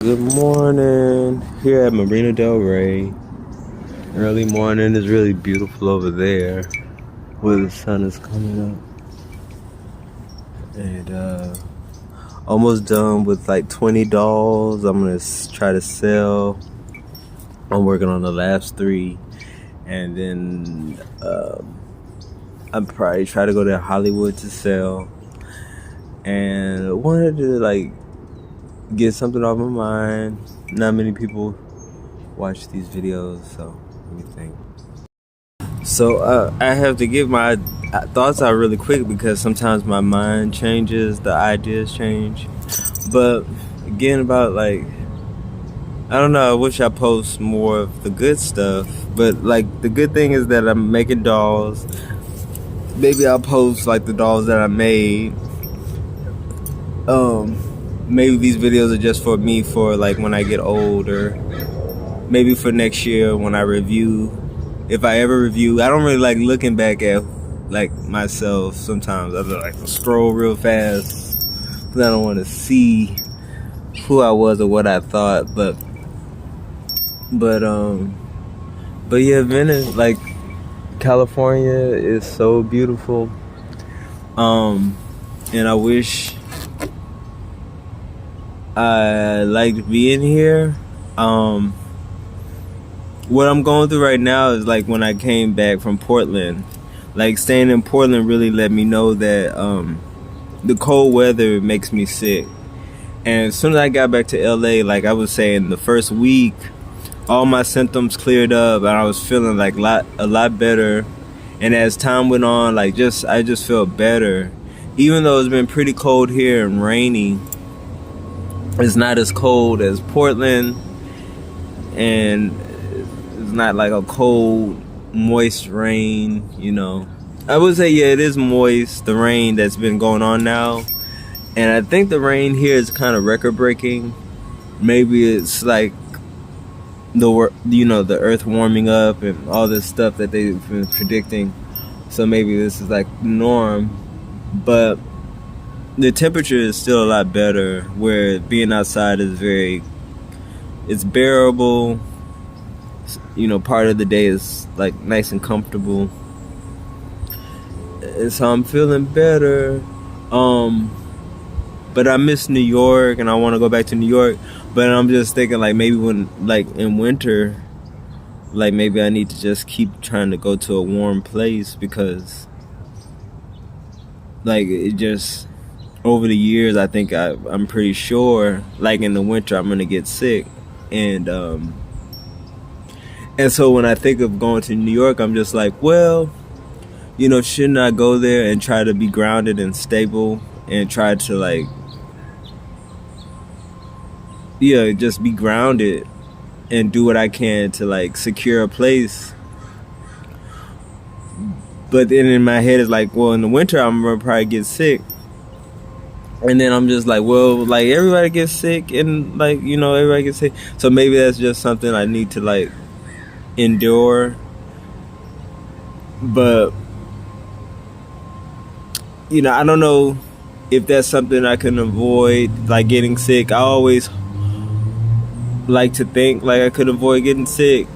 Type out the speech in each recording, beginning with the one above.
Good morning here at Marina Del Rey. Early morning is really beautiful over there where the sun is coming up. And almost done with like 20 dolls. I'm gonna try to sell. I'm working on the last 3, and then I'm probably try to go to Hollywood to sell. And I wanted to like get something off my mind. Not many people watch these videos, so let me think. So I have to get my thoughts out really quick because sometimes my mind changes, the ideas change. But again, about like, I don't know, I wish I post more of the good stuff. But like the good thing is that I'm making dolls. Maybe I'll post like the dolls that I made. Maybe these videos are just for me for like when I get older. Maybe for next year when I review. If I ever review, I don't really like looking back at like myself sometimes. I like to scroll real fast because I don't want to see who I was or what I thought. But yeah, Venice, like California is so beautiful. And I wish I liked being here. What I'm going through right now is like when I came back from Portland. Like staying in Portland really let me know that the cold weather makes me sick. And as soon as I got back to LA, like I was saying, the first week, all my symptoms cleared up and I was feeling like a lot better. And as time went on, like I just felt better. Even though it's been pretty cold here and rainy, it's not as cold as Portland, and it's not like a cold, moist rain, you know. I would say, yeah, it is moist, the rain that's been going on now. And I think the rain here is kind of record-breaking. Maybe it's like the earth warming up and all this stuff that they've been predicting. So maybe this is like the norm. But the temperature is still a lot better, where being outside is it's bearable. You know, part of the day is like nice and comfortable. And so I'm feeling better. But I miss New York and I want to go back to New York. But I'm just thinking like maybe when like in winter, like maybe I need to just keep trying to go to a warm place, because like it just over the years I think I'm pretty sure like in the winter I'm gonna get sick. And so when I think of going to New York, I'm just like, well, you know, shouldn't I go there and try to be grounded and stable and try to like, yeah, just be grounded and do what I can to like secure a place. But then in my head it's like, well, in the winter I'm gonna probably get sick. And then I'm just like, well, like everybody gets sick and like, you know, everybody gets sick. So maybe that's just something I need to like endure. But you know, I don't know if that's something I can avoid, like getting sick. I always like to think like I could avoid getting sick.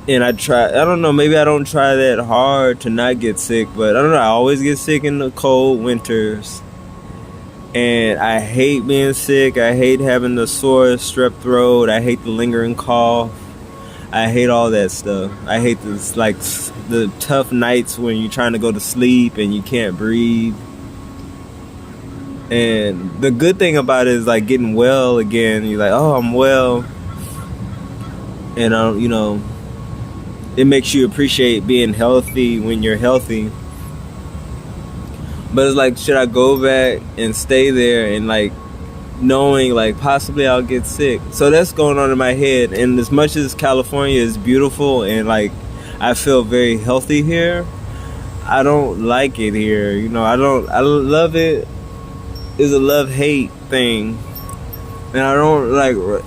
And I don't know, maybe I don't try that hard to not get sick, but I don't know, I always get sick in the cold winters. And I hate being sick. I hate having the sore strep throat. I hate the lingering cough. I hate all that stuff. I hate this, like the tough nights when you're trying to go to sleep and you can't breathe. And the good thing about it is like getting well again. You're like, oh, I'm well. And you know, it makes you appreciate being healthy when you're healthy. But it's like, should I go back and stay there and like knowing like possibly I'll get sick? So that's going on in my head. And as much as California is beautiful and like I feel very healthy here, I don't like it here. You know, I love it. It's a love-hate thing. And I don't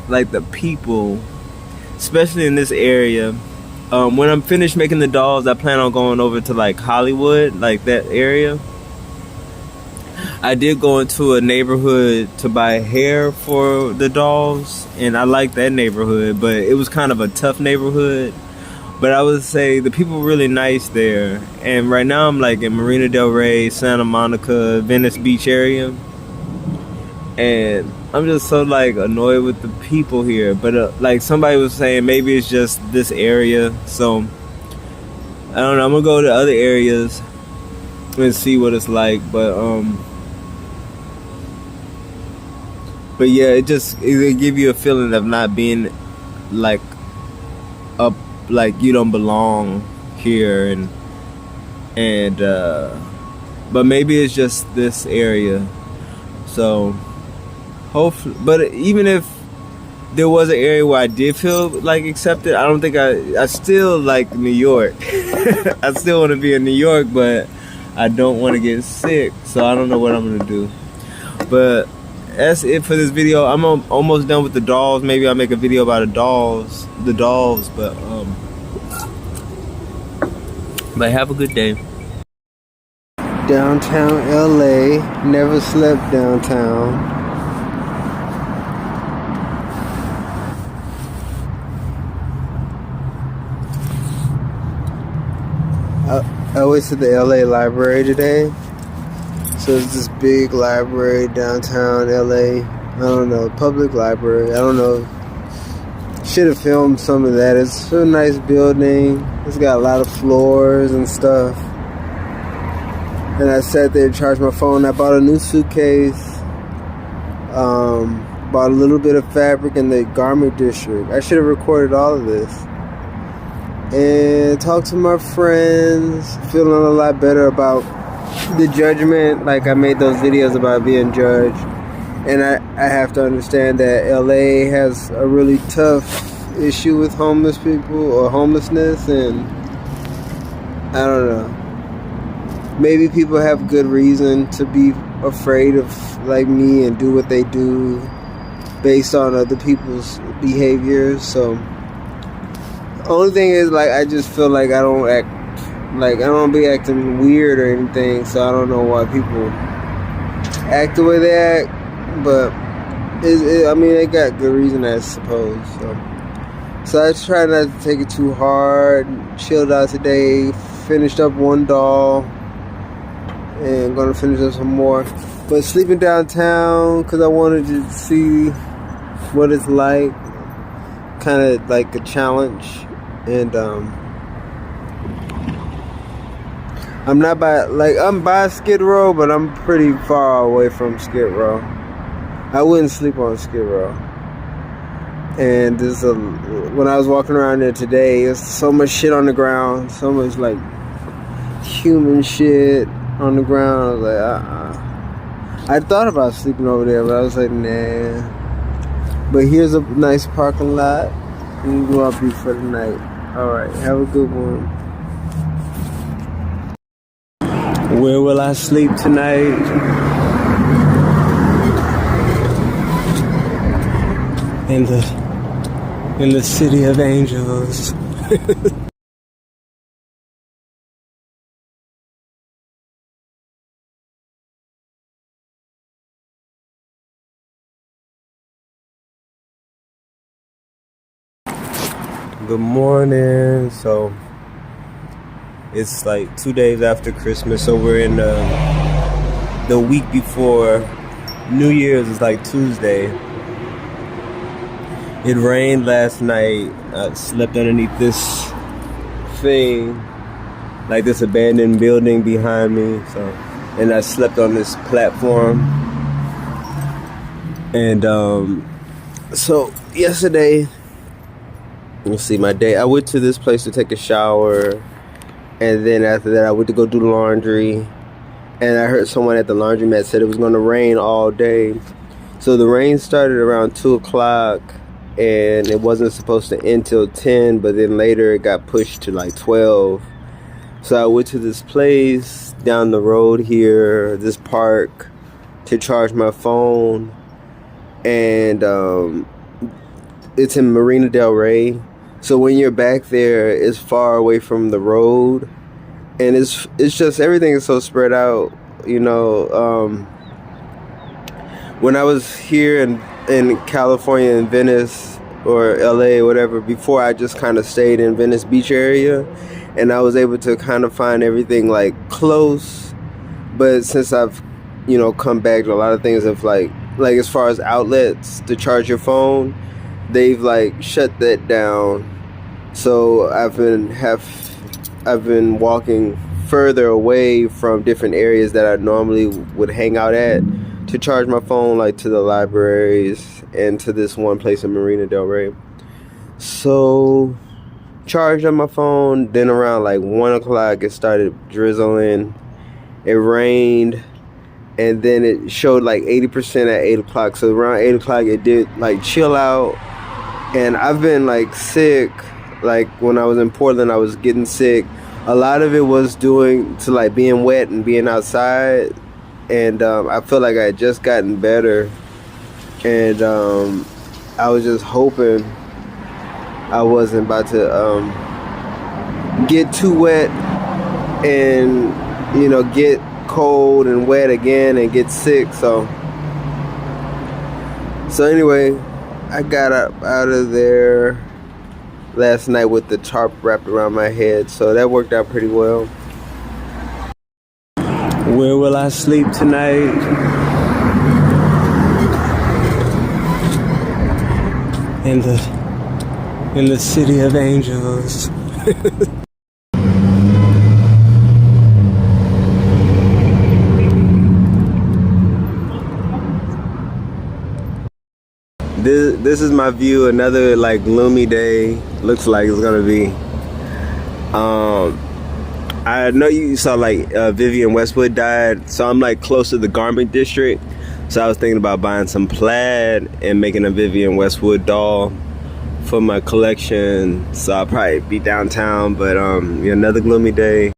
like the people, especially in this area. When I'm finished making the dolls, I plan on going over to like Hollywood, like that area. I did go into a neighborhood to buy hair for the dolls, and I liked that neighborhood, but it was kind of a tough neighborhood. But I would say the people were really nice there. And right now I'm like in Marina Del Rey, Santa Monica, Venice Beach area. And I'm just so like annoyed with the people here. But like somebody was saying, maybe it's just this area. So I don't know. I'm gonna go to other areas and see what it's like. But yeah, it give you a feeling of not being like up, like you don't belong here, and but maybe it's just this area. So hopefully, but even if there was an area where I did feel like accepted, I don't think I still like New York. I still want to be in New York, but I don't want to get sick, so I don't know what I'm gonna do. But that's it for this video. I'm almost done with the dolls. Maybe I'll make a video about the dolls, but have a good day. Downtown LA, never slept downtown. I went to the LA library today. So it's this big library downtown LA. I don't know, public library. I don't know. Should have filmed some of that. It's a nice building. It's got a lot of floors and stuff. And I sat there and charged my phone. I bought a new suitcase. Bought a little bit of fabric in the garment district. I should have recorded all of this. And talked to my friends. Feeling a lot better about the judgment. Like I made those videos about being judged, and I have to understand that LA has a really tough issue with homeless people or homelessness, and I don't know, maybe people have good reason to be afraid of like me and do what they do based on other people's behaviors. So only thing is, like, I just feel like I don't act like, I don't be acting weird or anything, so I don't know why people act the way they act, but I mean, they got good reason, I suppose. So I try not to take it too hard. Chilled out today, finished up one doll, and gonna finish up some more. But sleeping downtown because I wanted to see what it's like, kind of like a challenge, and I'm not by, like, I'm by Skid Row, but I'm pretty far away from Skid Row. I wouldn't sleep on Skid Row. And when I was walking around there today, there's so much shit on the ground, so much like human shit on the ground. I was like, I thought about sleeping over there, but I was like, nah. But here's a nice parking lot. And go up here for the night. Alright, have a good one. Where will I sleep tonight? In the city of angels. Good morning. So it's like 2 days after Christmas, so we're in the week before New Year's. Is like Tuesday. It rained last night. I slept underneath this thing, like this abandoned building behind me. And I slept on this platform. And so yesterday, let's see, my day, I went to this place to take a shower, and then after that I went to go do laundry, and I heard someone at the laundromat said it was going to rain all day. So the rain started around 2 o'clock, and it wasn't supposed to end till 10, but then later it got pushed to like 12. So I went to this place down the road here, this park, to charge my phone, and it's in Marina Del Rey. So when you're back there, it's far away from the road, and it's just, everything is so spread out, you know. when I was here in California, in Venice or LA, whatever, before, I just kind of stayed in Venice Beach area, and I was able to kind of find everything like close. But since I've, come back to a lot of things of like as far as outlets to charge your phone, they've like shut that down. So I've been walking further away from different areas that I normally would hang out at to charge my phone, like to the libraries and to this one place in Marina Del Rey. So charged up my phone, then around like 1 o'clock it started drizzling, it rained, and then it showed like 80% at 8 o'clock. So around 8 o'clock it did like chill out. And I've been like sick, like when I was in Portland I was getting sick. A lot of it was due to like being wet and being outside, and I feel like I had just gotten better, and I was just hoping I wasn't about to get too wet and get cold and wet again and get sick. So anyway, I got up out of there last night with the tarp wrapped around my head, so that worked out pretty well. Where will I sleep tonight? In the city of angels. This is my view. Another like gloomy day. Looks like it's gonna be. I know you saw like Vivienne Westwood died, so I'm like close to the garment district. So I was thinking about buying some plaid and making a Vivienne Westwood doll for my collection. So I'll probably be downtown, but another gloomy day.